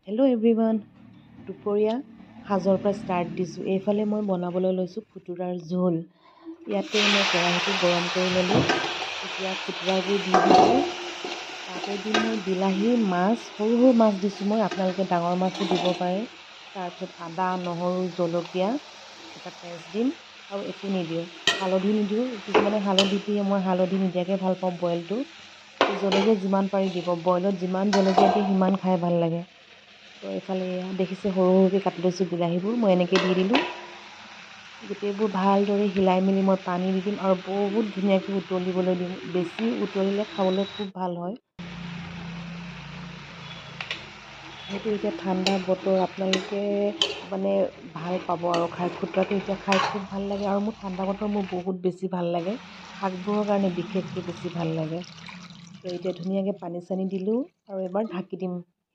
Hello' everyone, দুপৰীয়া সাজৰ পৰা ষ্টাৰ্ট দিছোঁ। এইফালে মই বনাবলৈ লৈছোঁ খুতুৰাৰ জোল। ইয়াতে মই কেৰাহীটো গৰম কৰি ল'লোঁ। এতিয়া খুতুৰাবোৰ দি দিছোঁ। তাতে দিম মই বিলাহী, মাছ, সৰু সৰু মাছ দিছোঁ মই, আপোনালোকে ডাঙৰ মাছো দিব পাৰে। তাৰপিছত আদা, নহৰু, জলকীয়া, এটা পেষ্ট দিম আৰু একো নিদিওঁ, হালধি নিদিওঁ। কিছুমানে হালধি দিয়ে, মই হালধি নিদিয়াকৈ ভাল পাওঁ বইলটো। জলকীয়া যিমান পাৰি দিব, বইলত যিমান জলকীয়া দিয়ে সিমান খাই ভাল লাগে। তো এইফালে এয়া দেখিছে সৰু সৰুকৈ কাটি লৈছোঁ বিলাহীবোৰ, মই এনেকৈ দি দিলোঁ। গোটেইবোৰ ভালদৰে হিলাই মেলি মই পানী দি দিম আৰু বহুত ধুনীয়াকৈ উতলিবলৈ দিম। বেছি উতলিলে খাবলৈ খুব ভাল হয়। সেইটো এতিয়া ঠাণ্ডা বতৰ, আপোনালোকে মানে ভাল পাব আৰু খাই। খুতুৰাটো এতিয়া খাই খুব ভাল লাগে আৰু মোৰ ঠাণ্ডা বতৰ মোৰ বহুত বেছি ভাল লাগে। শাকবোৰৰ কাৰণে বিশেষকৈ বেছি ভাল লাগে। তো এতিয়া ধুনীয়াকৈ পানী চানী দিলোঁ আৰু এবাৰ ঢাকি দিম।